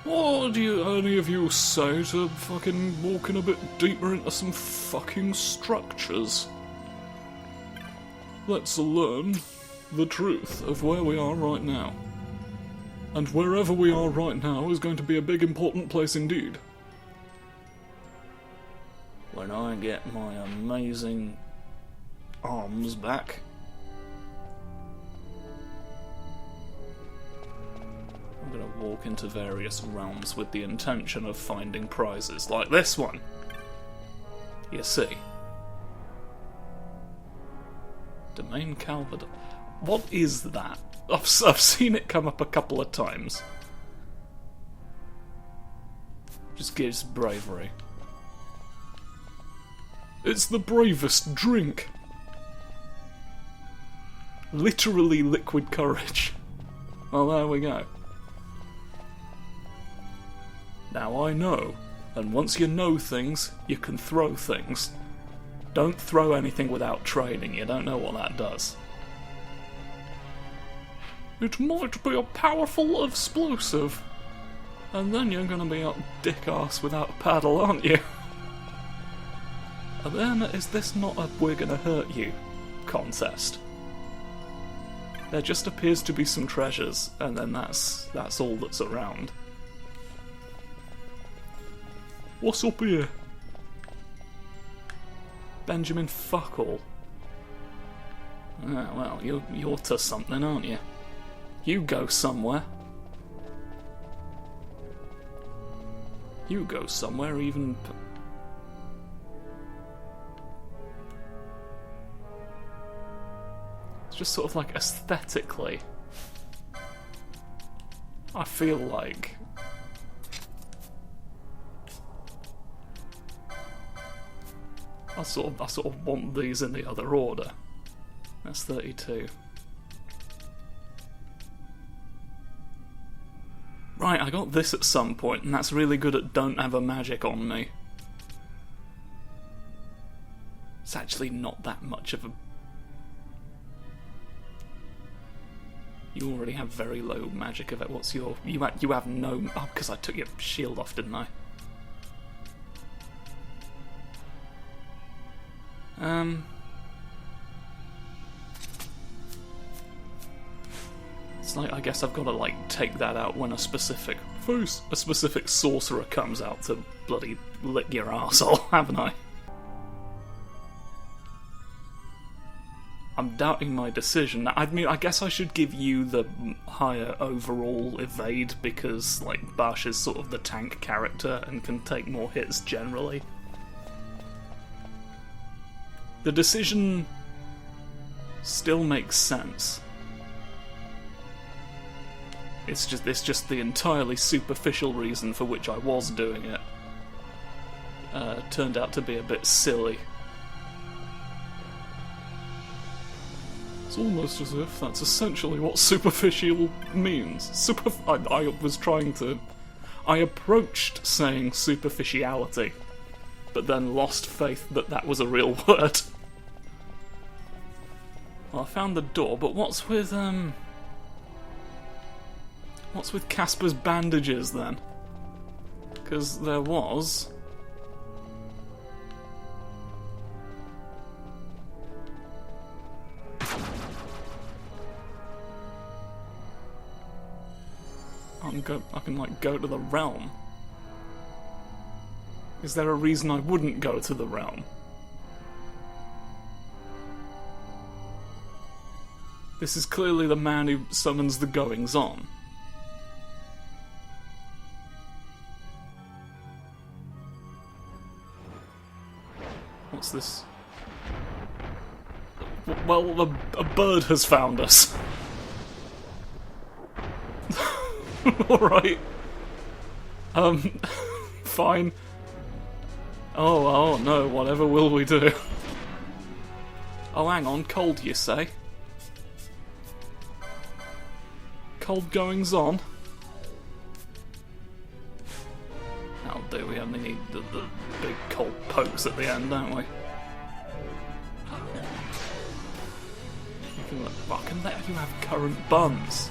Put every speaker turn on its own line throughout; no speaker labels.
What do any of you say to fucking walking a bit deeper into some fucking structures? Let's learn the truth of where we are right now. And wherever we are right now is going to be a big important place indeed. When I get my amazing arms back. I'm gonna walk into various realms with the intention of finding prizes, like this one. You see. Domain Calvador. What is that? I've seen it come up a couple of times. Just gives bravery. It's the bravest drink. Literally liquid courage. Well, there we go. Now I know, and once you know things, you can throw things. Don't throw anything without training, you don't know what that does. It might be a powerful explosive. And then you're gonna be up dick-arse without a paddle, aren't you? And then, is this not a we're gonna hurt you contest? There just appears to be some treasures, and then that's all that's around. What's up here? Benjamin Fuckall. Ah, well, you're to something, aren't you? You go somewhere. You go somewhere even... It's just sort of like aesthetically. I feel like... I sort of want these in the other order. That's 32. Right, I got this at some point, and that's really good at don't have a magic on me. It's actually not that much of a... You already have very low magic of it. What's your... You have no... Oh, because I took your shield off, didn't I? It's like, I guess I've got to, like, take that out when a specific sorcerer comes out to bloody lick your arsehole, haven't I? I'm doubting my decision. I mean, I guess I should give you the higher overall evade because, like, Bash is sort of the tank character and can take more hits generally. The decision still makes sense. It's just the entirely superficial reason for which I was doing it. Turned out to be a bit silly. It's almost as if that's essentially what superficial means. I approached saying superficiality, but then lost faith that that was a real word. Well, I found the door, but what's with Casper's bandages then? Because there was... I can like go to the realm. Is there a reason I wouldn't go to the realm? This is clearly the man who summons the goings-on. What's this? Well, a bird has found us. Alright. Fine. Oh no, whatever will we do? Oh, hang on, cold you say? Cold goings on? That'll do, we only need the big cold pokes at the end, don't we? You can I can let you have current buns.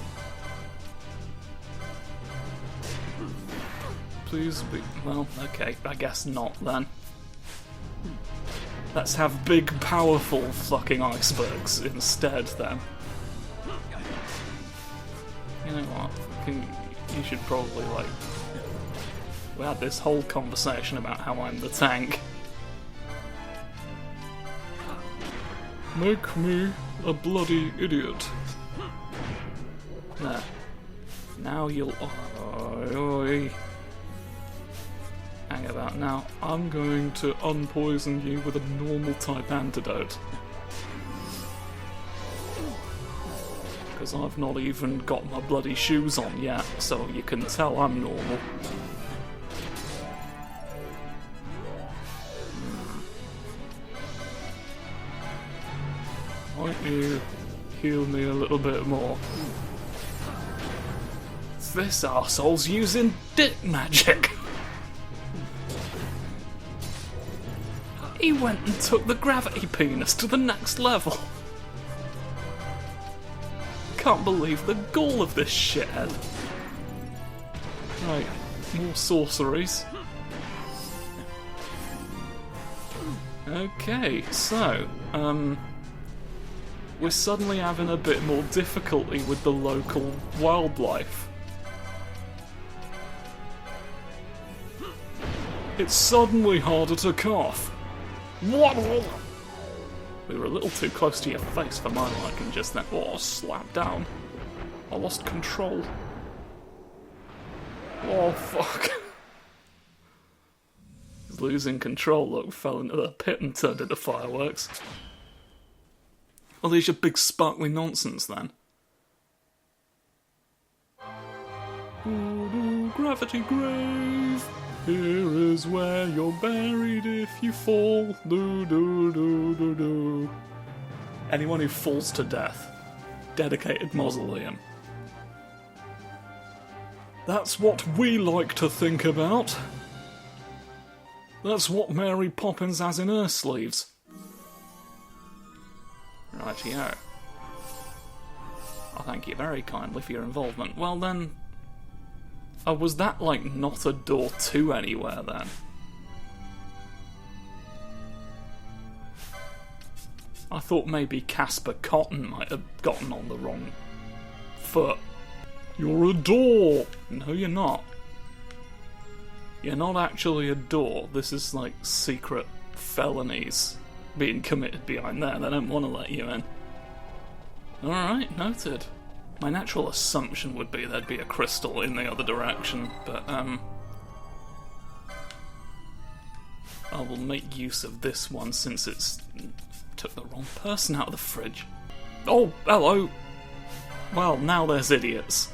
please be... Well, okay, I guess not then. Let's have big, powerful fucking icebergs instead then. You know what? You should probably, like... We had this whole conversation about how I'm the tank. Make me a bloody idiot. There. Now you'll... Hang about now. I'm going to unpoison you with a normal type antidote. Because I've not even got my bloody shoes on yet, so you can tell I'm normal. Might you heal me a little bit more? This arsehole's using dick magic! He went and took the gravity penis to the next level. Can't believe the gall of this shithead. Right, more sorceries. Okay, so, we're suddenly having a bit more difficulty with the local wildlife. It's suddenly harder to cough. We were a little too close to your face for my liking just then. Oh, slap down. I lost control. Oh, fuck. Losing control, look, fell into the pit and turned into fireworks. Well, there's your big sparkly nonsense then. Gravity grave. Here is where you're buried if you fall. Do do do do do. Anyone who falls to death, dedicated mausoleum. That's what we like to think about. That's what Mary Poppins has in her sleeves. Rightio. I thank you very kindly for your involvement. Well then... Oh, was that, like, not a door to anywhere, then? I thought maybe Casper Cotton might have gotten on the wrong foot. You're a door! No, you're not. You're not actually a door. This is, like, secret felonies being committed behind there. They don't want to let you in. Alright, noted. My natural assumption would be there'd be a crystal in the other direction, but, I will make use of this one since it's... took the wrong person out of the fridge. Oh, hello! Well, now there's idiots.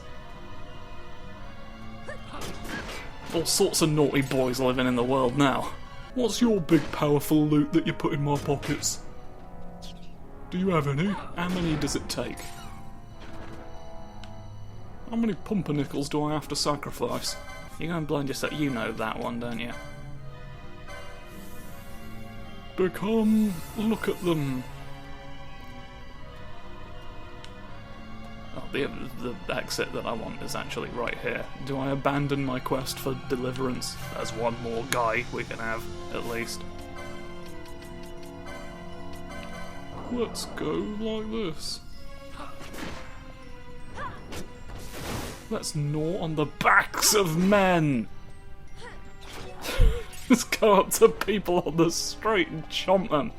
All sorts of naughty boys living in the world now. What's your big powerful loot that you put in my pockets? Do you have any? How many does it take? How many pumpernickels do I have to sacrifice? You go and blind yourself. You know that one, don't you? Become... look at them. Oh, the exit that I want is actually right here. Do I abandon my quest for deliverance? There's one more guy we can have, at least. Let's go like this. Let's gnaw on the backs of men! Let's go up to people on the street and chomp them.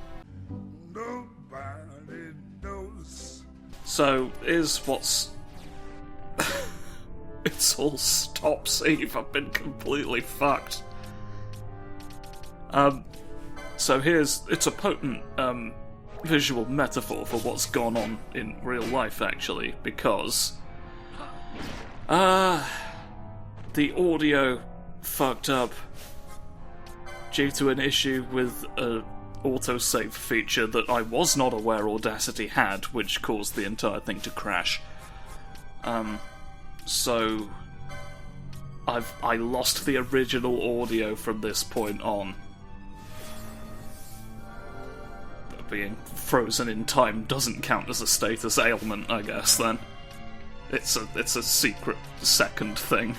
Nobody knows. So, here's what's... It's all stop, Steve. I've been completely fucked. So here's... It's a potent, visual metaphor for what's gone on in real life, actually, because... the audio fucked up due to an issue with a autosave feature that I was not aware Audacity had, which caused the entire thing to crash. So I lost the original audio from this point on. Being frozen in time doesn't count as a status ailment, I guess, then. It's a secret second thing.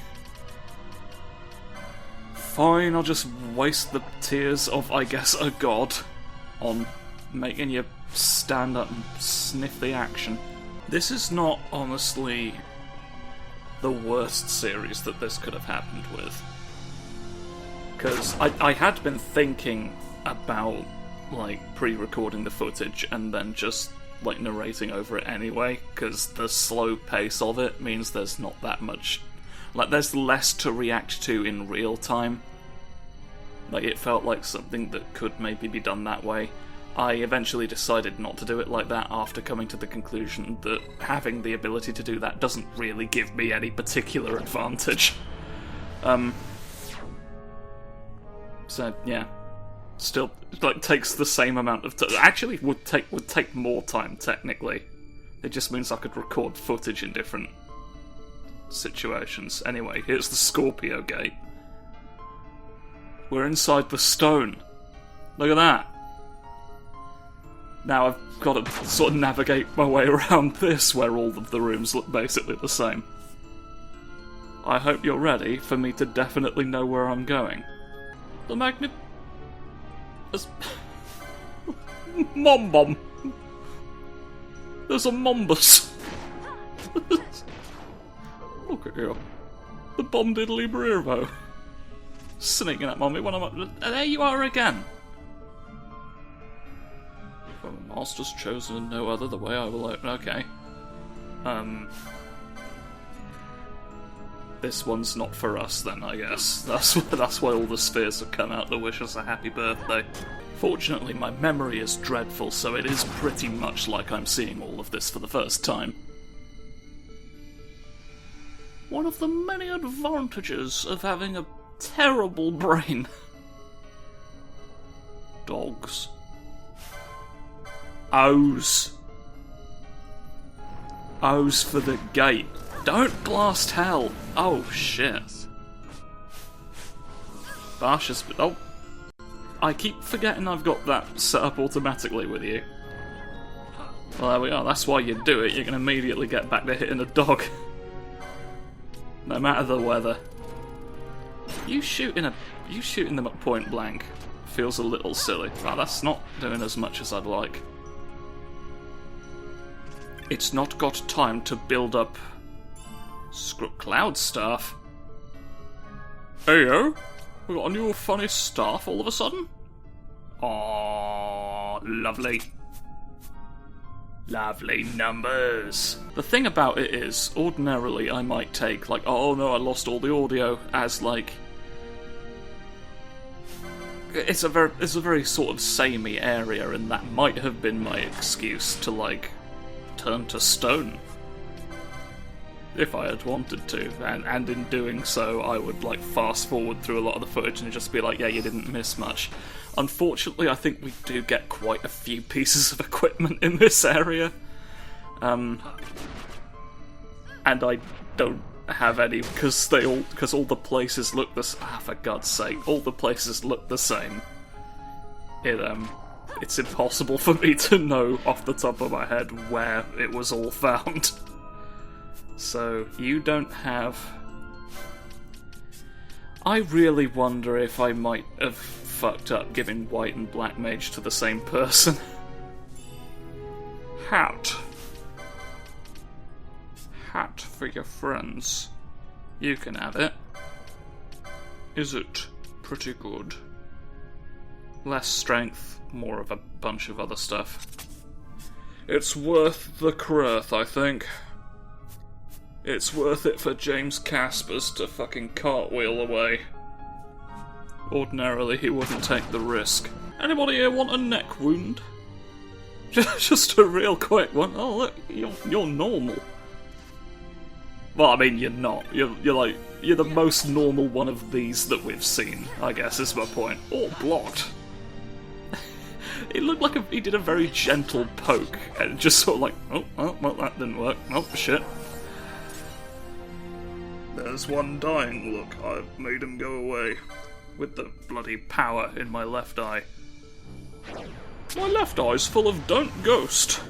Fine, I'll just waste the tears of, I guess, a god on making you stand up and sniff the action. This is not, honestly, the worst series that this could have happened with. Because I had been thinking about, like, pre-recording the footage and then just, like, narrating over it anyway, because the slow pace of it means there's not that much... Like, there's less to react to in real time. Like, it felt like something that could maybe be done that way. I eventually decided not to do it like that after coming to the conclusion that having the ability to do that doesn't really give me any particular advantage. So, yeah. Still, like, takes the same amount of time. Actually, would take more time, technically. It just means I could record footage in different situations. Anyway, here's the Scorpio Gate. We're inside the stone. Look at that. Now I've got to sort of navigate my way around this, where all of the rooms look basically the same. I hope you're ready for me to definitely know where I'm going. The magnet... Mom. There's a Mombus. Look at you. The bomb diddly Brevo. Sneaking at mommy when I'm up... There you are again! From a master's chosen and no other, the way I will open... Okay. This one's not for us then, I guess. That's why all the spheres have come out to wish us a happy birthday. Fortunately, my memory is dreadful, so it is pretty much like I'm seeing all of this for the first time. One of the many advantages of having a terrible brain. Dogs. O's. O's for the gate. Don't blast hell. Oh, shit. Barsha's... Oh. I keep forgetting I've got that set up automatically with you. Well, there we are. That's why you do it. You can immediately get back to hitting a dog. No matter the weather. You shooting them at point blank feels a little silly. Wow, that's not doing as much as I'd like. It's not got time to build up cloud staff. Heyo, we got a new funny staff all of a sudden. Aww, lovely. Lovely numbers. The thing about it is, ordinarily I might take, like, oh no, I lost all the audio, as, like... It's a very sort of samey area, and that might have been my excuse to, like, turn to stone. If I had wanted to, and in doing so, I would, like, fast forward through a lot of the footage and just be like, yeah, you didn't miss much. Unfortunately, I think we do get quite a few pieces of equipment in this area. And I don't have any, because all the places look the same. Ah, for God's sake, all the places look the same. It's impossible for me to know off the top of my head where it was all found. So, you don't have... I really wonder if I might have fucked up giving white and black mage to the same person. Hat. Hat for your friends. You can have it. Is it pretty good? Less strength, more of a bunch of other stuff. It's worth the crurth, I think. It's worth it for James Caspers to fucking cartwheel away. Ordinarily, he wouldn't take the risk. Anybody here want a neck wound? Just a real quick one. Oh look, you're normal. Well, I mean, you're not. You're the most normal one of these that we've seen, I guess is my point. Or blocked. It looked like he did a very gentle poke, and just sort of like, oh, well, that didn't work. Oh, shit. There's one dying. Look, I've made him go away. With the bloody power in my left eye. My left eye's full of don't ghost.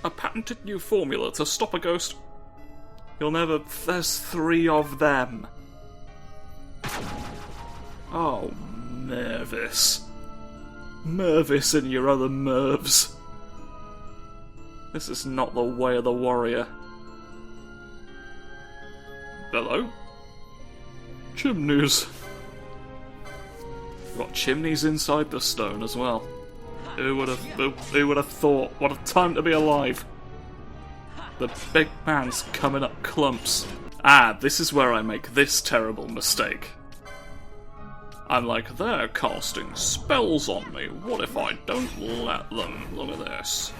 A patented new formula to stop a ghost. You'll never... There's 3 of them. Oh, Mervis. Mervis and your other Mervs. This is not the way of the warrior. Hello? Chimneys. Got chimneys inside the stone as well. Who would have thought? What a time to be alive. The big man's coming up clumps. Ah, this is where I make this terrible mistake. I'm like, they're casting spells on me. What if I don't let them? Look at this.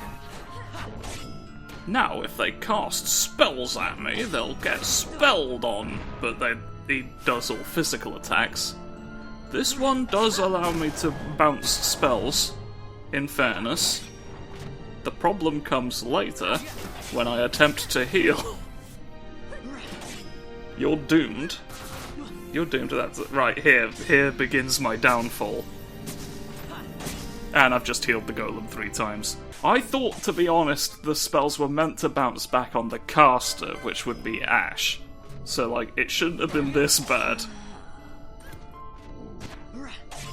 Now, if they cast spells at me, they'll get spelled on. But he does all physical attacks. This one does allow me to bounce spells, in fairness. The problem comes later, when I attempt to heal. You're doomed. You're doomed to that. Right, here begins my downfall. And I've just healed the golem 3 times. I thought, to be honest, the spells were meant to bounce back on the caster, which would be Ash. So, like, it shouldn't have been this bad.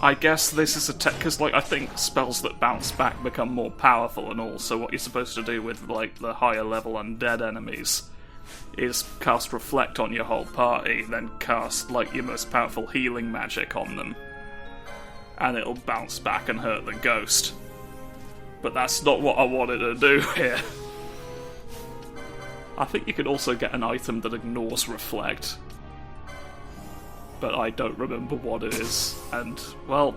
I guess this is a tech, because, like, I think spells that bounce back become more powerful and all, so what you're supposed to do with, like, the higher level undead enemies is cast Reflect on your whole party, then cast, like, your most powerful healing magic on them. And it'll bounce back and hurt the ghost. But that's not what I wanted to do here. I think you can also get an item that ignores Reflect. But I don't remember what it is, and, well...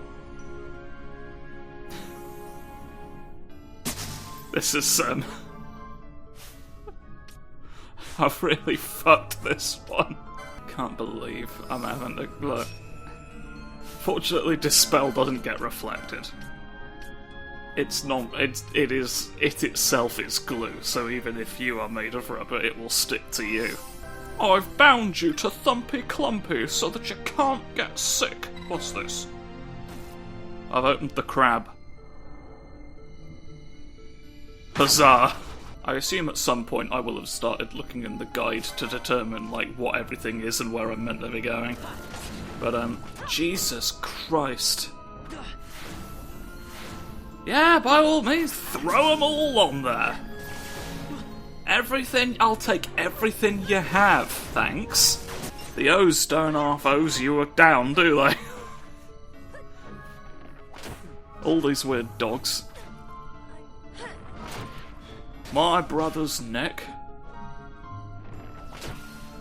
This is, I've really fucked this one. Can't believe I'm having to look. Fortunately, Dispel doesn't get reflected. It's not. It itself is glue, so even if you are made of rubber, it will stick to you. I've bound you to Thumpy Clumpy so that you can't get sick. What's this? I've opened the crab. Huzzah! I assume at some point I will have started looking in the guide to determine, like, what everything is and where I'm meant to be going. But, Jesus Christ. Yeah, by all means, throw them all on there. Everything, I'll take everything you have, thanks. The O's don't half O's you down, do they? All these weird dogs. My brother's neck.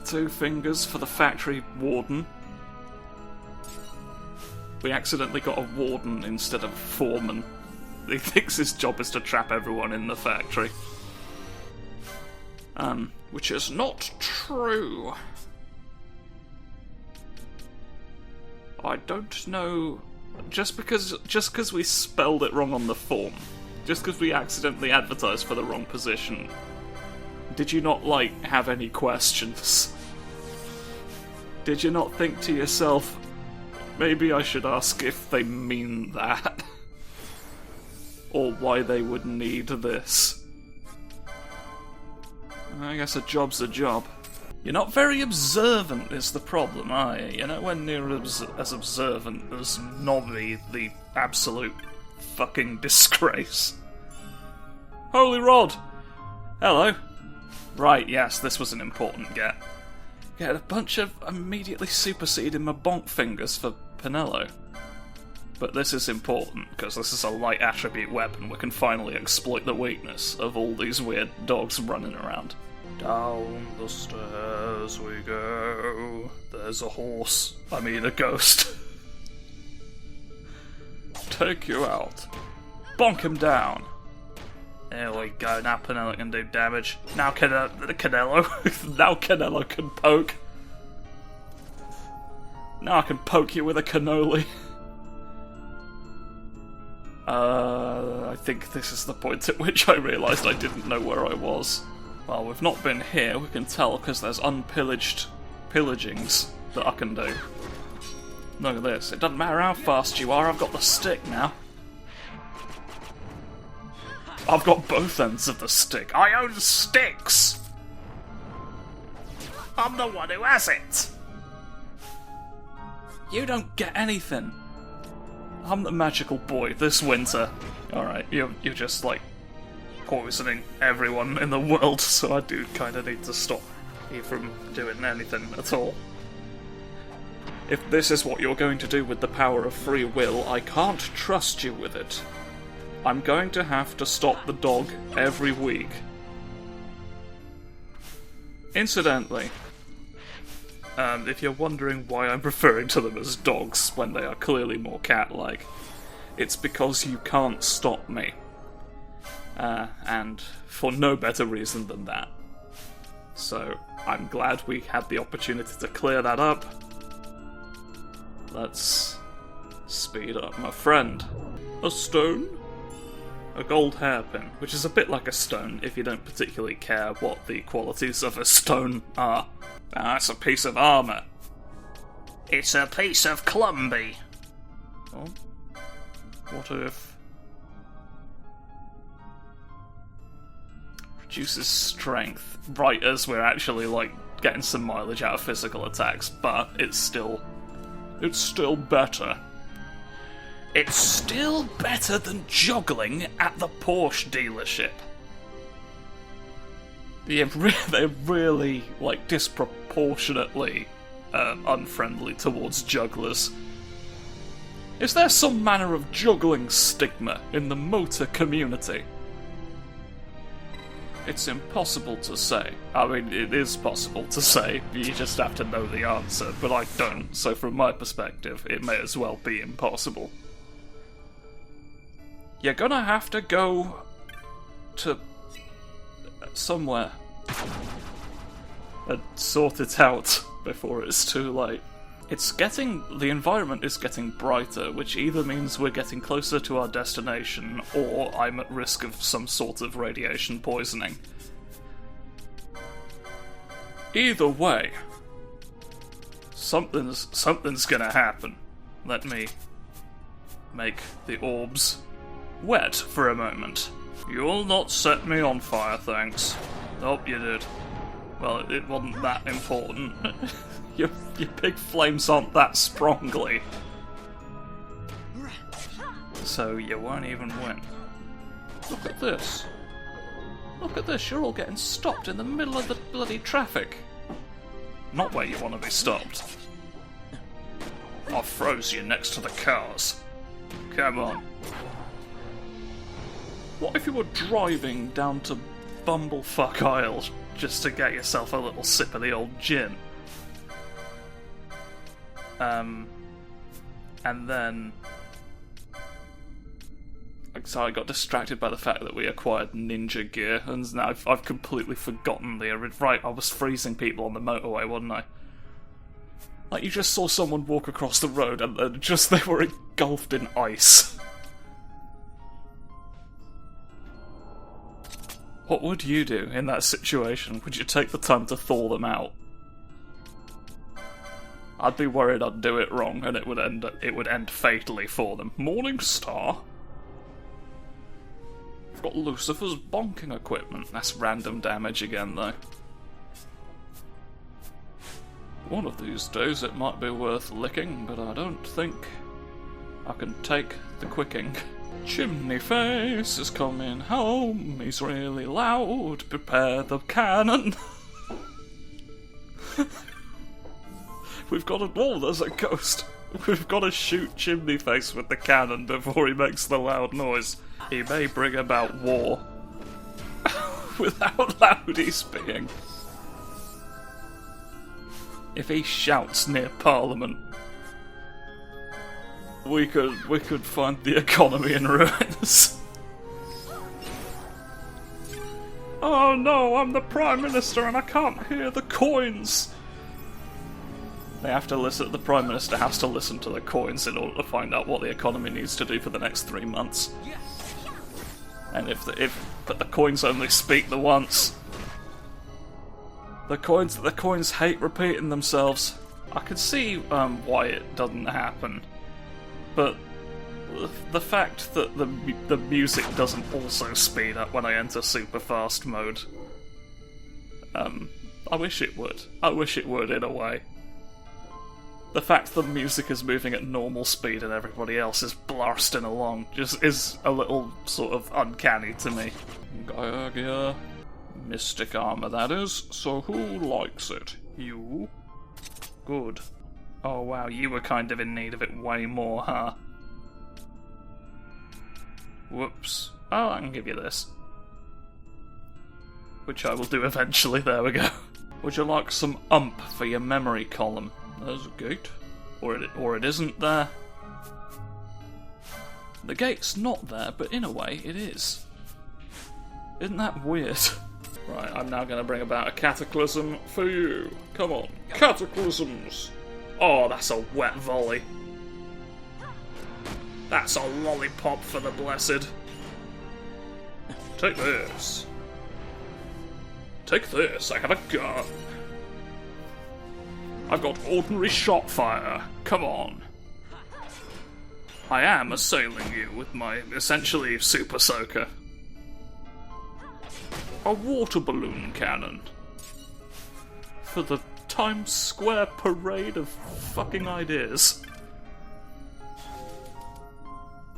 2 fingers for the factory warden. We accidentally got a warden instead of foreman. He thinks his job is to trap everyone in the factory. Which is not true. I don't know. Just because we spelled it wrong on the form, just because we accidentally advertised for the wrong position, did you not, like, have any questions? Did you not think to yourself, maybe I should ask if they mean that? Or why they would need this? I guess a job's a job. You're not very observant is the problem, are you? You're nowhere near as observant as Nobby, the absolute fucking disgrace. Holy Rod! Hello. Right, yes, this was an important get. Get a bunch of immediately superseding my bonk fingers for Pinello. But this is important, because this is a light attribute weapon. We can finally exploit the weakness of all these weird dogs running around. Down the stairs we go. There's a horse. I mean a ghost. Take you out. Bonk him down. There we go, now Pinello can do damage. Now Canelo. Now Canelo can poke. Now I can poke you with a cannoli. I think this is the point at which I realised I didn't know where I was. Well, we've not been here, we can tell, because there's unpillaged pillagings that I can do. Look at this, it doesn't matter how fast you are, I've got the stick now. I've got both ends of the stick. I own sticks! I'm the one who has it! You don't get anything. I'm the magical boy this winter. Alright, you're just, like, poisoning everyone in the world, so I do kind of need to stop you from doing anything at all. If this is what you're going to do with the power of free will, I can't trust you with it. I'm going to have to stop the dog every week. Incidentally, if you're wondering why I'm referring to them as dogs when they are clearly more cat-like, it's because you can't stop me. And for no better reason than that. So, I'm glad we had the opportunity to clear that up. Let's speed up, my friend. A stone? A gold hairpin, which is a bit like a stone if you don't particularly care what the qualities of a stone are. That's a piece of armour.
It's a piece of clumby.
Oh. What if... reduces strength, right as we're actually, like, getting some mileage out of physical attacks, but it's still better. It's still better than juggling at the Porsche dealership. They're really, like, disproportionately unfriendly towards jugglers. Is there some manner of juggling stigma in the motor community? It's impossible to say. I mean, it is possible to say, you just have to know the answer, but I don't, so from my perspective, it may as well be impossible. You're gonna have to go to somewhere and sort it out before it's too late. The environment is getting brighter, which either means we're getting closer to our destination, or I'm at risk of some sort of radiation poisoning. Either way, something's gonna happen. Let me make the orbs wet for a moment. You'll not set me on fire, thanks. Nope, you did. Well, it wasn't that important. Your big flames aren't that sprongly. So you won't even win. Look at this. Look at this, you're all getting stopped in the middle of the bloody traffic. Not where you want to be stopped. I froze you next to the cars. Come on. What if you were driving down to Bumblefuck Isle just to get yourself a little sip of the old gin? And then... So I got distracted by the fact that we acquired ninja gear, and now I've completely forgotten right, I was freezing people on the motorway, wasn't I? Like, you just saw someone walk across the road, and they were engulfed in ice. What would you do in that situation? Would you take the time to thaw them out? I'd be worried I'd do it wrong, and it would end fatally for them. Morning Star? I've got Lucifer's bonking equipment. That's random damage again, though. One of these days it might be worth licking, but I don't think I can take the quicking. Chimney Face is coming home. He's really loud. Prepare the cannon. We've got to... Oh, there's a ghost. We've got to shoot Chimney Face with the cannon before he makes the loud noise. He may bring about war. With how loud he's being. If he shouts near Parliament, we could find the economy in ruins. Oh no, I'm the Prime Minister and I can't hear the coins. They have to listen. The Prime Minister has to listen to the coins in order to find out what the economy needs to do for the next 3 months. And but the coins only speak the once. The coins hate repeating themselves. I can see why it doesn't happen, but the fact that the music doesn't also speed up when I enter super fast mode. I wish it would. I wish it would in a way. The fact the music is moving at normal speed and everybody else is blasting along just is a little sort of uncanny to me. Gaia gear. Mystic armor, that is. So who likes it? You? Good. Oh wow, you were kind of in need of it way more, huh? Whoops. Oh, I can give you this. Which I will do eventually, there we go. Would you like some for your memory column? There's a gate. Or it isn't there. The gate's not there, but in a way it is. Isn't that weird? Right, I'm now going to bring about a cataclysm for you. Come on, cataclysms! Oh, that's a wet volley. That's a lollipop for the blessed. Take this. Take this, I have a gun. I've got ordinary shot fire. Come on. I am assailing you with my essentially super soaker. A water balloon cannon. For the Times Square parade of fucking ideas.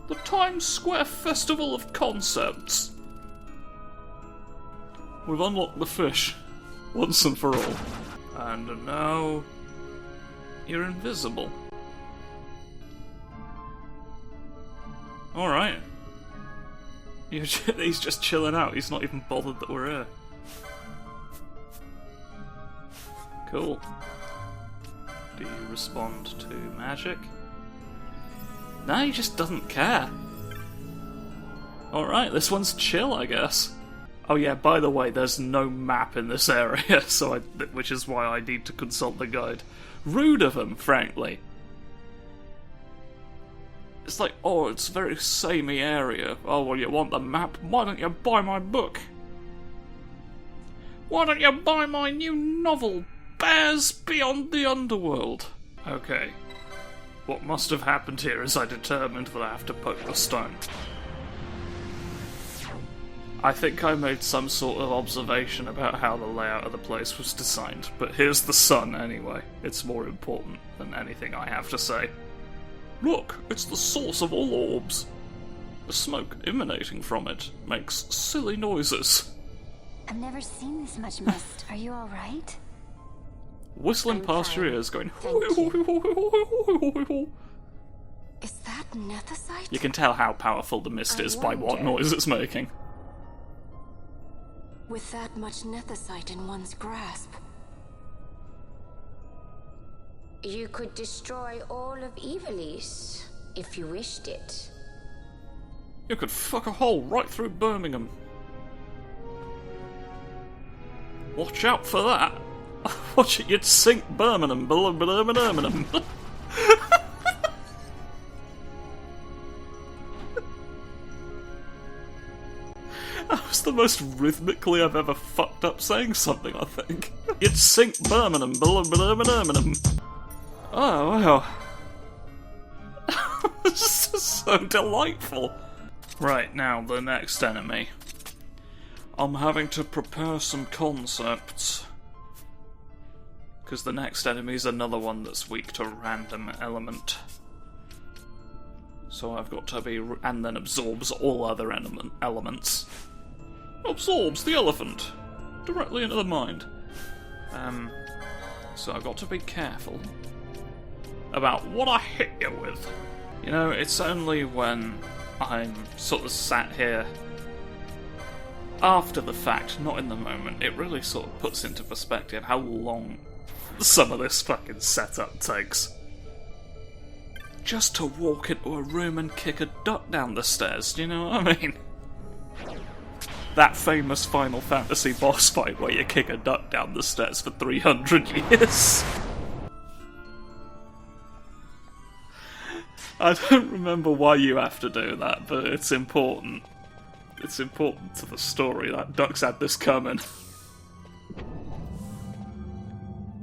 The Times Square Festival of Concepts. We've unlocked the fish. Once and for all. And now... you're invisible. Alright. He's just chilling out, he's not even bothered that we're here. Cool. Do you respond to magic? No, he just doesn't care. Alright, this one's chill, I guess. Oh yeah, by the way, there's no map in this area, which is why I need to consult the guide. Rude of him, frankly. It's like, oh, it's a very samey area. Oh, well, you want the map? Why don't you buy my book? Why don't you buy my new novel, Bears Beyond the Underworld? Okay. What must have happened here is I determined that I have to poke the stone. I think I made some sort of observation about how the layout of the place was designed, but here's the sun anyway. It's more important than anything I have to say. Look, it's the source of all orbs. The smoke emanating from it makes silly noises.
I've never seen this much mist. Are you alright?
Whistling
I'm
past your
fine.
ears going...
Is that nethicite?
You can tell how powerful the mist
I
is by what
wonder.
noise it's making.
With that much nethicite in one's grasp.
You could destroy all of Evilise, if you wished it.
You could fuck a hole right through Birmingham. Watch out for that. Watch it, you'd sink Birmingham. Birmingham. That was the most rhythmically I've ever fucked up saying something, I think. You'd sink Birmingham. Birmingham. Oh, wow. This is so delightful. Right, now, the next enemy. I'm having to prepare some concepts. Because the next enemy is another one that's weak to random element. So I've got to be... and then absorbs all other elements. Absorbs the elephant. Directly into the mind. So I've got to be careful about what I hit you with. You know, it's only when I'm sort of sat here after the fact, not in the moment, it really sort of puts into perspective how long some of this fucking setup takes. Just to walk into a room and kick a duck down the stairs, do you know what I mean? That famous Final Fantasy boss fight where you kick a duck down the stairs for 300 years. I don't remember why you have to do that, but it's important. It's important to the story. That duck's had this coming.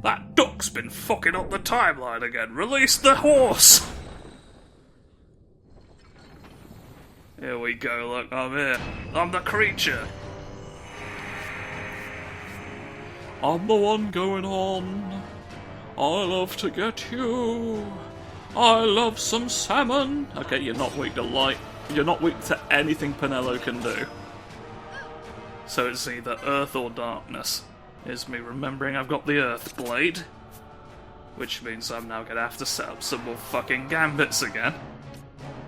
That duck's been fucking up the timeline again. Release the horse! Here we go, look, I'm here. I'm the creature. I'm the one going on. I love to get you. I love some salmon. Okay, you're not weak to light. You're not weak to anything Penelo can do. So it's either earth or darkness. Here's me remembering I've got the earth blade. Which means I'm now gonna have to set up some more fucking gambits again.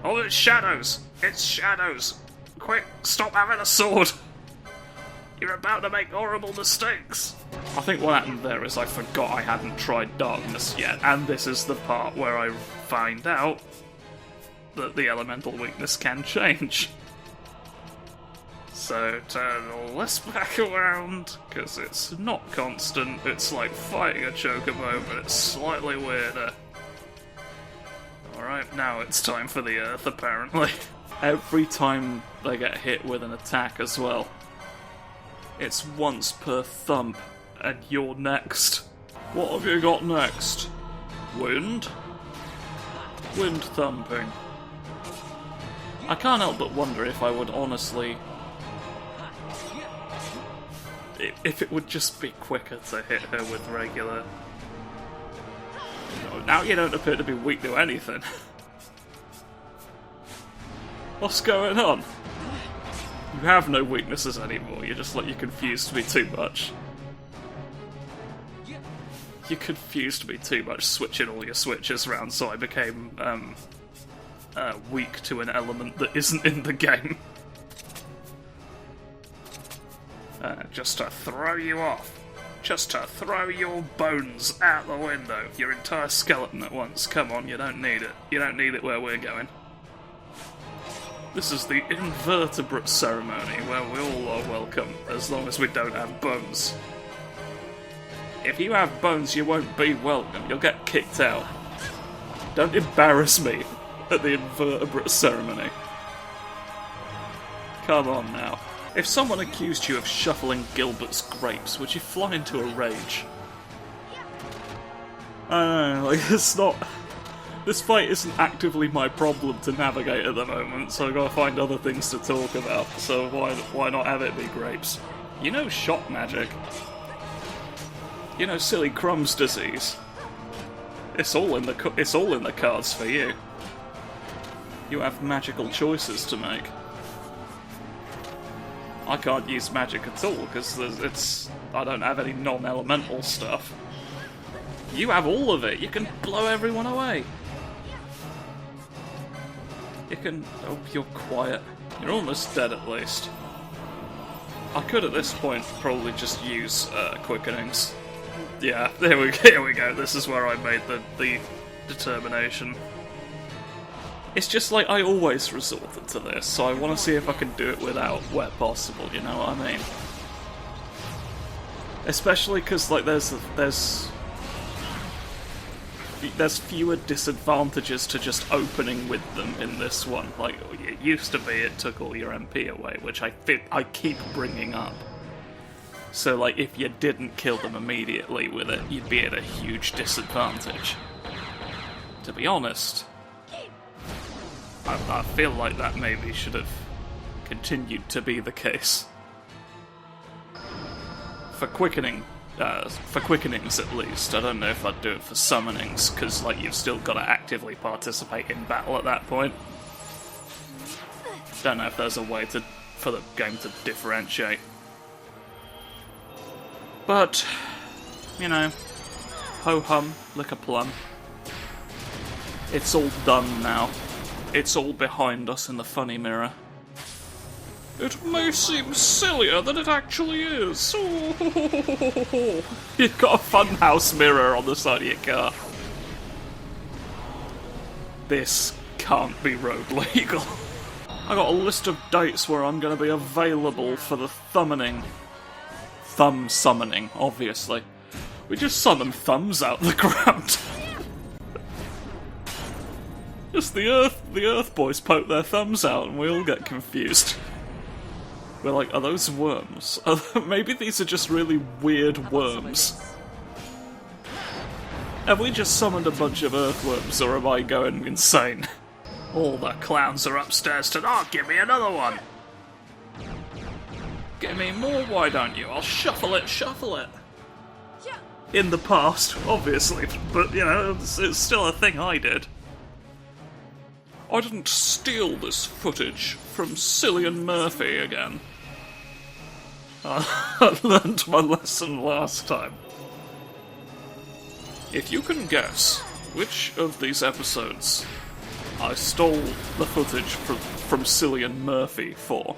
Oh, it's shadows! It's shadows! Quick, stop having a sword! You're about to make horrible mistakes! I think what happened there is I forgot I hadn't tried darkness yet, and this is the part where I find out that the elemental weakness can change. So turn all this back around, because it's not constant, it's like fighting a chocobo, but it's slightly weirder. Alright, now it's time for the earth, apparently. Every time they get hit with an attack as well, it's once per thump, and you're next. What have you got next? Wind? Wind thumping. I can't help but wonder if I would honestly... if it would just be quicker to hit her with regular... Now you don't appear to be weak to anything. What's going on? You have no weaknesses anymore, you're confused me too much. You confused me too much switching all your switches around, so I became weak to an element that isn't in the game. Just to throw you off. Just to throw your bones out the window. Your entire skeleton at once. Come on, you don't need it. You don't need it where we're going. This is the Invertebrate ceremony, where we all are welcome, as long as we don't have bones. If you have bones, you won't be welcome. You'll get kicked out. Don't embarrass me at the Invertebrate ceremony. Come on now. If someone accused you of shuffling Gilbert's grapes, would you fly into a rage? I don't know, like, it's not... This fight isn't actively my problem to navigate at the moment, so I've got to find other things to talk about, so why not have it be grapes? You know shock magic. You know silly crumbs disease. It's all in the cards for you. You have magical choices to make. I can't use magic at all, because I don't have any non-elemental stuff. You have all of it, you can blow everyone away. You can... oh, you're quiet. You're almost dead at least. I could at this point probably just use quickenings. Yeah, here we go, this is where I made the determination. It's just like I always resorted to this, so I want to see if I can do it without where possible, you know what I mean? Especially because, like, there's fewer disadvantages to just opening with them in this one. Like, it used to be it took all your MP away, which I keep bringing up. So, like, if you didn't kill them immediately with it, you'd be at a huge disadvantage. To be honest... I feel like that maybe should have continued to be the case. For quickenings at least. I don't know if I'd do it for summonings, because like you've still got to actively participate in battle at that point. Don't know if there's a way for the game to differentiate. But, you know, ho-hum, lick a plum. It's all done now. It's all behind us in the funny mirror. It may seem sillier than it actually is. You've got a funhouse mirror on the side of your car. This can't be road legal. I got a list of dates where I'm going to be available for the thummoning. Thumb summoning, obviously. We just summon thumbs out the ground. Just the Earth boys poke their thumbs out and we all get confused. We're like, are those worms? Maybe these are just really weird worms. Have we just summoned a bunch of earthworms, or am I going insane?
All the clowns are upstairs tonight. Give me another one.
Give me more, why don't you? I'll shuffle it.
in the past, obviously, but, you know, it's still a thing I did.
I didn't steal this footage from Cillian Murphy again. I learned my lesson last time. If you can guess which of these episodes I stole the footage from Cillian Murphy for,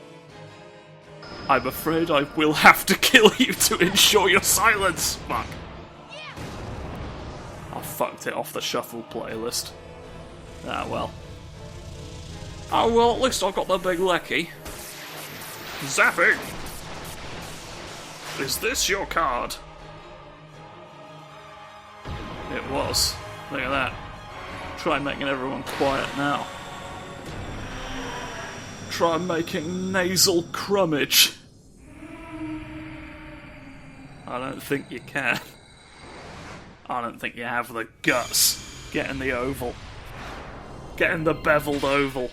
I'm afraid I will have to kill you to ensure your silence. Fuck. I fucked it off the shuffle playlist. Ah well. Oh well, at least I got the big lecky.
Zapping! Is this your card?
It was. Look at that. Try making everyone quiet now. Try making nasal crummage. I don't think you can. I don't think you have the guts. Get in the oval. Get in the beveled oval.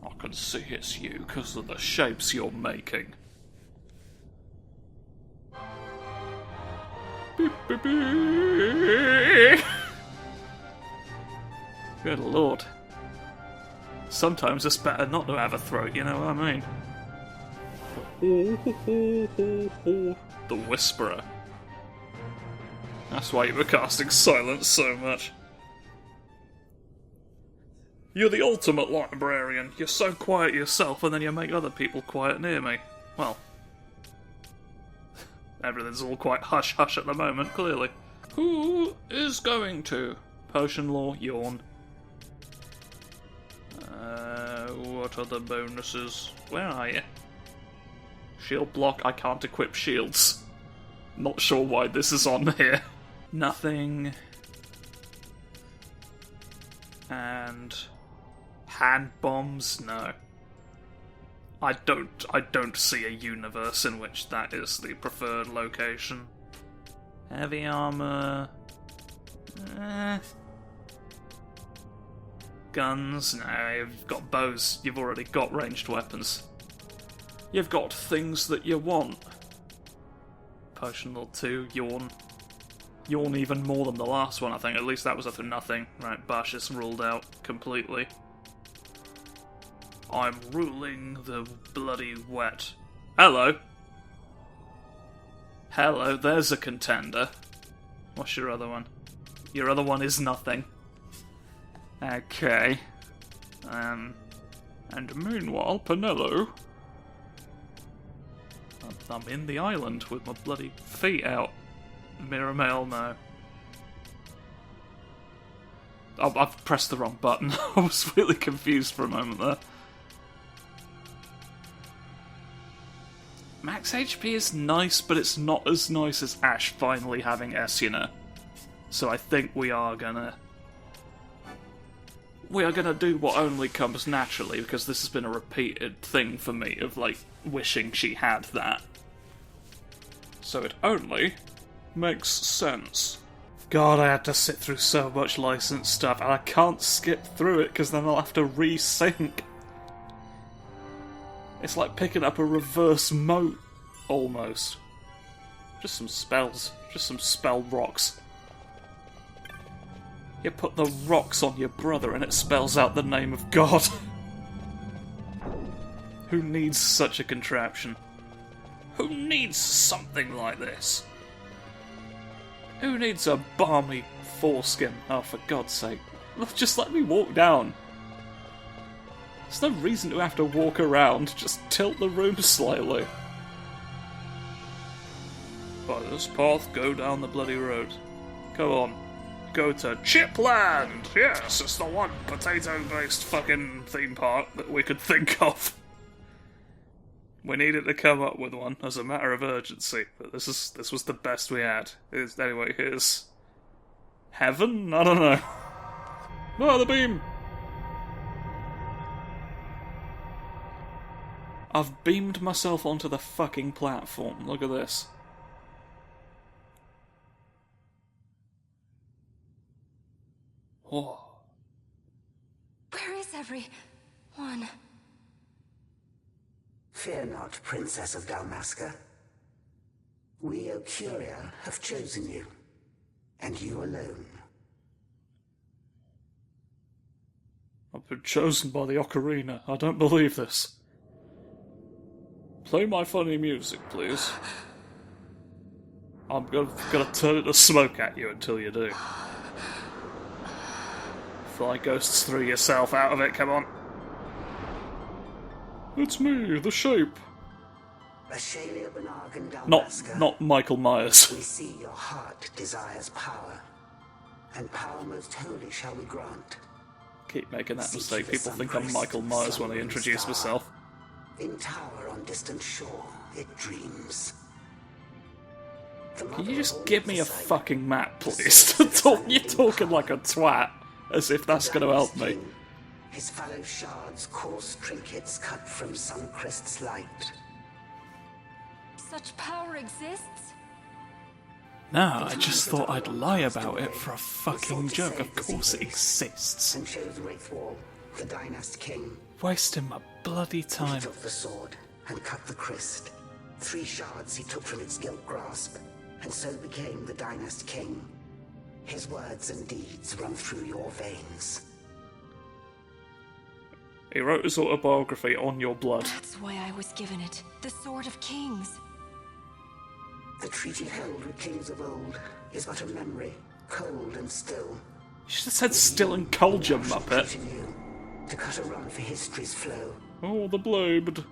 I can see it's you because of the shapes you're making. Beep, beep, beep. Good lord. Sometimes it's better not to have a throat, you know what I mean? The Whisperer. That's why you were casting silence so much. You're the ultimate librarian. You're so quiet yourself and then you make other people quiet near me. Well, everything's all quite hush-hush at the moment, clearly. Who is going to? Potion Law, yawn. What are the bonuses? Where are you? Shield block, I can't equip shields. Not sure why this is on here. Nothing. And hand bombs? No. I don't see a universe in which that is the preferred location. Heavy armor. Guns? No, you've got bows. You've already got ranged weapons. You've got things that you want. Potion Lord 2, yawn. Yawn even more than the last one, I think. At least that was a nothing. Right, Bash is ruled out completely. I'm ruling the bloody wet. Hello. Hello, there's a contender. What's your other one? Your other one is nothing. Okay. And meanwhile, Pinello. I'm in the island with my bloody feet out. Miramail, no. I've pressed the wrong button. I was really confused for a moment there. Max HP is nice, but it's not as nice as Ash finally having Esuna. So I think we are gonna do what only comes naturally, because this has been a repeated thing for me of, like, wishing she had that. So it only makes sense. God, I had to sit through so much licensed stuff, and I can't skip through it because then I'll have to resync. It's like picking up a reverse moat, almost. Just some spells. Just some spell rocks. You put the rocks on your brother and it spells out the name of God. Who needs such a contraption? Who needs something like this? Who needs a balmy foreskin? Oh, for God's sake. Just let me walk down. There's no reason to have to walk around, just tilt the room slightly. By this path, go down the bloody road. Go on. Go to Chipland! Yes, it's the one potato-based fucking theme park that we could think of. We needed to come up with one as a matter of urgency, but this was the best we had. Anyway, here's heaven? I don't know. Oh, the beam! I've beamed myself onto the fucking platform. Look at this. Oh.
Where is everyone?
Fear not, Princess of Dalmasca. We Ocuria have chosen you, and you alone.
I've been chosen by the Ocarina. I don't believe this. Play my funny music, please. I'm gonna turn it to smoke at you until you do. Fly ghosts through yourself out of it, come on. It's me, the Shape. Not Michael Myers.
We see your heart desires power, and power most holy shall we grant.
Keep making that mistake. People think I'm Michael Myers when I introduce myself.
In tower on distant shore, it dreams.
Can you just give me a fucking map, please? You're talking like a twat, as if that's going to help me.
His fallow shards, coarse trinkets cut from Suncrest's light.
Such power exists?
No, I just thought I'd lie about it for a fucking joke. Of course it exists.
And chose Wraithwall, the Dynast King.
Wasting my bloody time.
He took the sword and cut the crest. 3 shards he took from its gilt grasp, and so became the Dynast King. His words and deeds run through your veins.
He wrote his autobiography on your blood.
That's why I was given it. The Sword of Kings.
The treaty held with kings of old is but a memory, cold and still.
You should have said still and cold, you muppet.
To cut a run for history's flow.
Oh, the blade.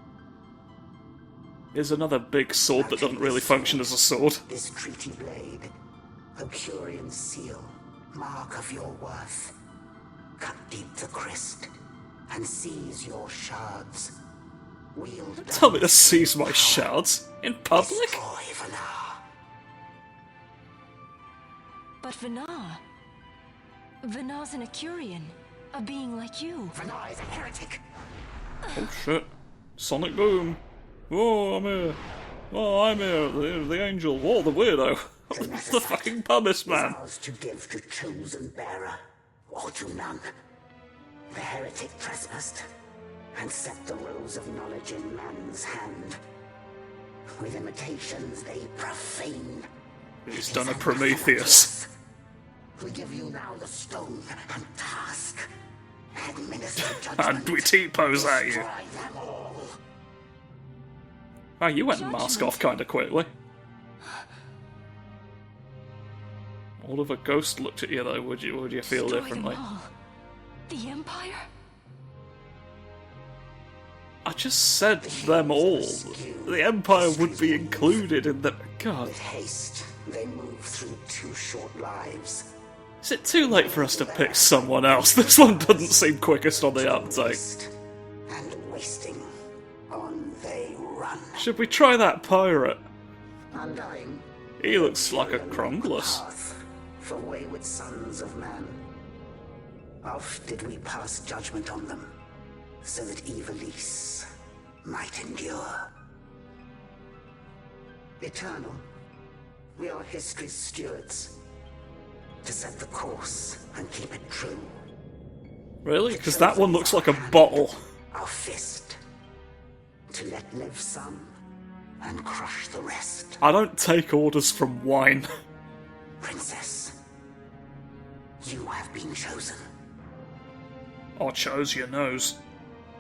Here's another big sword that doesn't really function as a sword.
This treaty blade, Ocurian seal, mark of your worth. Cut deep the crest, and seize your shards. Wield
Tell me to seize my shards in public?
Destroy Vanar.
But Vanar's an Acurian, a being like you.
Vanar is a heretic.
Oh shit. Sonic boom. Whoa, I'm here. Oh, I'm here. The angel. Whoa, the weirdo. The fucking pumice man.
Ours to give to chosen bearer, or to none. The heretic trespassed, and set the rose of knowledge in man's hand. With imitations they profane.
He's done a Prometheus.
We give you now the stone and task. Administer judgment.
And we T-pose at you.
Destroy them all.
Oh, you went mask off kinda quickly. What if a ghost looked at you though? Would you feel
Destroy
differently?
them all. The Empire?
I just said them all. The Empire would be included in the... God.
With haste, they move through 2 short lives.
Is it too late for us to pick someone else? This one doesn't seem quickest on the uptake.
And wasting, on they run.
Should we try that pirate?
Undying.
He looks like a Crumbless.
Path for wayward sons of man. Oft did we pass judgment on them, so that Ivalice might endure. Eternal, we are history's stewards, to set the course and keep it true.
Really? Because that one looks like a bottle.
Our fist, to let live some and crush the rest.
I don't take orders from wine.
Princess, you have been chosen.
I chose your nose.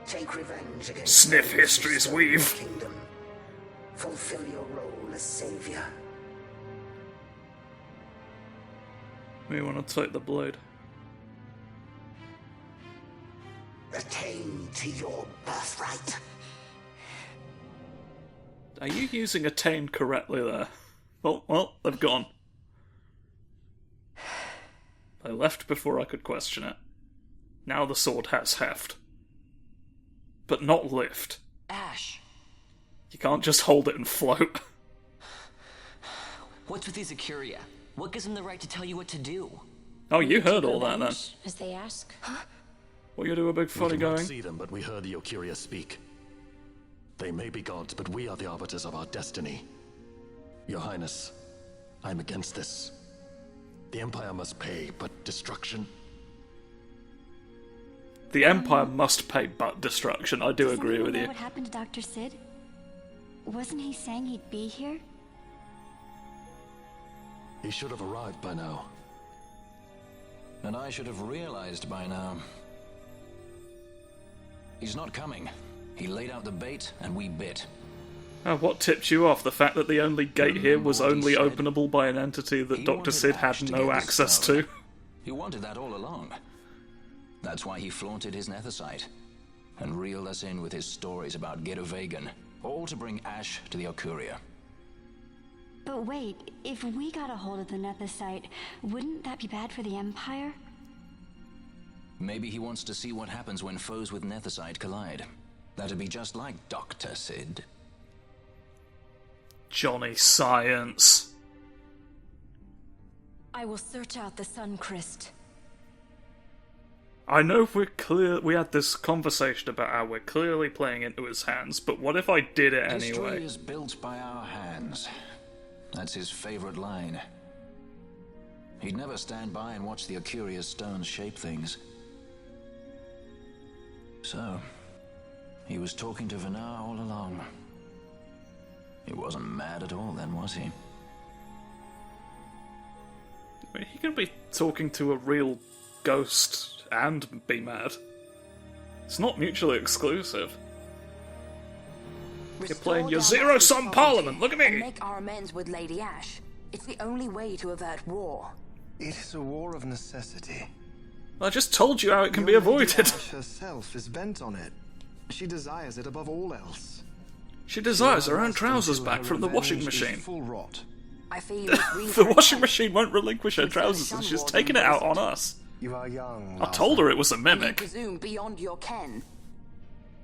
Take revenge against
Sniff
those
history's
who stole
weave.
your kingdom. Fulfill your role as savior.
We want to take the blade.
Attain to your birthright.
Are you using attain correctly there? Oh, well, they've gone. They left before I could question it. Now the sword has heft. But not lift.
Ash,
You can't just hold it and float.
what's with these Acuria? What gives them the right to tell you what to do?
Oh, you heard all that then.
Revenge, as they ask.
What you do a big
We
funny
cannot
going?
see them, but we heard the Ocuria speak. They may be gods, but we are the arbiters of our destiny. Your Highness, I'm against this. The Empire must pay, but destruction?
The Empire must pay but destruction. I do
Does
agree
anyone
with
know
you.
what happened to Dr. Sid? Wasn't he saying he'd be here?
He should have arrived by now.
And I should have realized by now. He's not coming. He laid out the bait, and we bit.
What tipped you off? The fact that the only gate here was only openable by an entity that Dr. Sid had no access to.
He wanted that all along. That's why he flaunted his nethicite, and reeled us in with his stories about Vegan, all to bring Ash to the Okuria.
But wait, if we got a hold of the nethicite, wouldn't that be bad for the Empire?
Maybe he wants to see what happens when foes with nethicite collide. That'd be just like Dr. Sid.
Johnny Science.
I will search out the Sun Crest.
I know we had this conversation about how we're clearly playing into his hands, but what if I did it anyway?
History is built by our hands. That's his favorite line. He'd never stand by and watch the Okuria's stones shape things. So, he was talking to Vinar all along. He wasn't mad at all then, was he?
I mean, he could be talking to a real ghost and be mad. It's not mutually exclusive. You're playing your zero-sum parliament, look at me!
And make our amends with Lady Ash. It's the only way to avert war.
It is a war of necessity.
I just told you how it can be avoided.
Lady Ash herself is bent on it. She desires it above all else.
She desires her own trousers back from the washing machine.
Full rot.
I feel
The washing machine won't relinquish her trousers and she's taking it out on us.
You are young.
I told her it was a
You
mimic.
presume beyond your ken.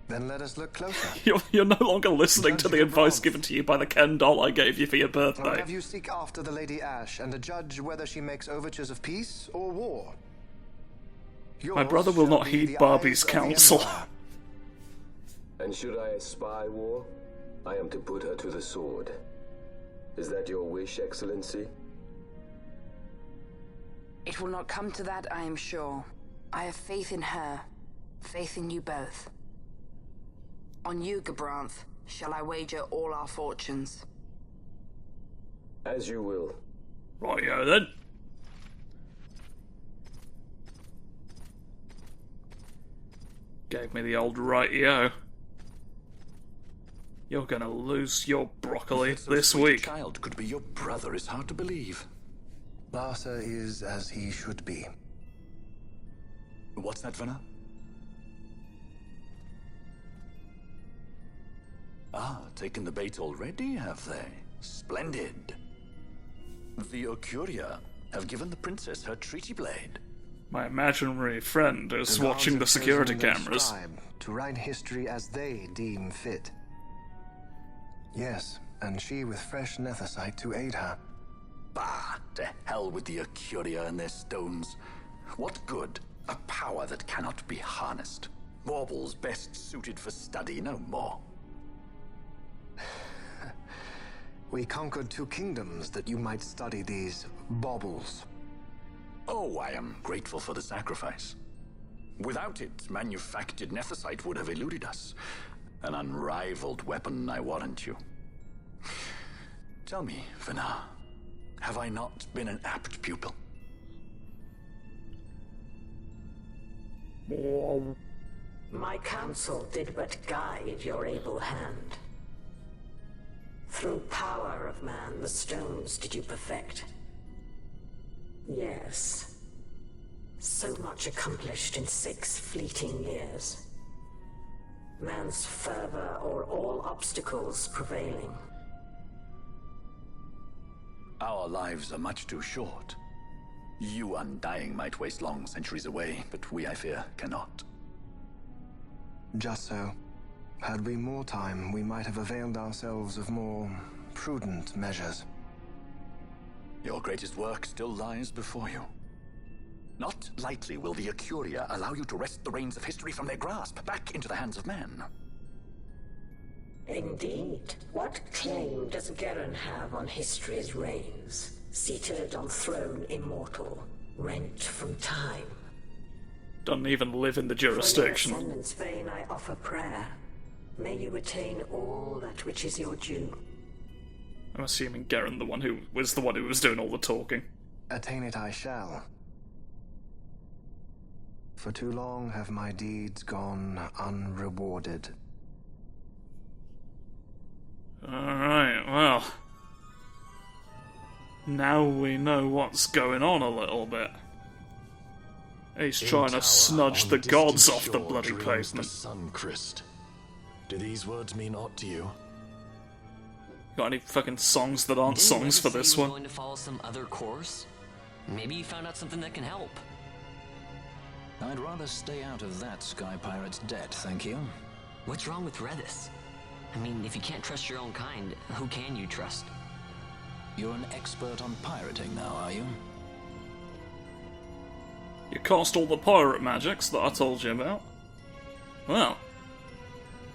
Then let us look closer.
You're no longer listening to the advice given to you by the Ken doll I gave you for your
I would
birthday.
have you seek after the Lady Ash and to judge whether she makes overtures of peace or war.
My brother will not
Yours shall be
heed
the
Barbie's
eyes of the
counsel.
Empire.
And should I spy war, I am to put her to the sword. Is that your wish, Excellency?
It will not come to that, I am sure. I have faith in her. Faith in you both. On you, Gabranth, shall I wager all our fortunes.
As you will.
Rightio then. Gave me the old rightio. You're gonna lose your broccoli this week.
Child could be your brother is hard to believe.
Larsa is as he should be.
What's that, Vinar? Ah, taken the bait already, have they? Splendid. The Okuria have given the princess her treaty blade.
My imaginary friend is
The
watching the
gods have
security
chosen their
cameras.
scribe to write history as they deem fit. Yes, and she with fresh nethicite to aid her.
Bah, to hell with the Okuria and their stones. What good? A power that cannot be harnessed. Baubles best suited for study, no more.
We conquered 2 kingdoms that you might study these baubles.
Oh, I am grateful for the sacrifice. Without it, manufactured nethicite would have eluded us. An unrivaled weapon, I warrant you. Tell me, Vinar, have I not been an apt pupil?
My counsel did but guide your able hand. Through power of man, the stones did you perfect. Yes. So much accomplished in 6 fleeting years. Man's fervor or all obstacles prevailing.
Our lives are much too short. You undying might waste long centuries away, but we, I fear, cannot.
Just so. Had we more time, we might have availed ourselves of more prudent measures.
Your greatest work still lies before you. Not lightly will the Okuria allow you to wrest the reins of history from their grasp, back into the hands of man.
Indeed. What claim does Garen have on history's reins? Seated on throne immortal, rent from time.
Doesn't even live in the
For your
jurisdiction.
ascendant's vein I offer prayer. May you attain all that which is your due.
I'm assuming Garen was the one who was doing all the talking.
Attain it I shall. For too long have my deeds gone unrewarded.
Alright, well. Now we know what's going on a little bit. He's trying to snudge the gods off the bloody pavement.
The sun, Christ. Do these words mean aught to you?
Got any fucking songs that aren't songs for this one?
Going to follow some other course? Maybe you found out something that can help.
I'd rather stay out of that Sky Pirate's debt, thank you.
What's wrong with Redis? I mean, if you can't trust your own kind, who can you trust?
You're an expert on pirating now, are you?
You cast all the pirate magics that I told you about. Well,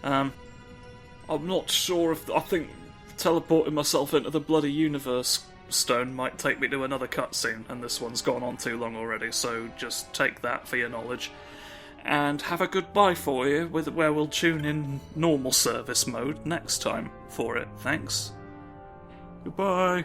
I'm not sure if... I think teleporting myself into the bloody universe stone might take me to another cutscene, and this one's gone on too long already, so just take that for your knowledge. And have a goodbye for you, where we'll tune in normal service mode next time for it. Thanks. Goodbye.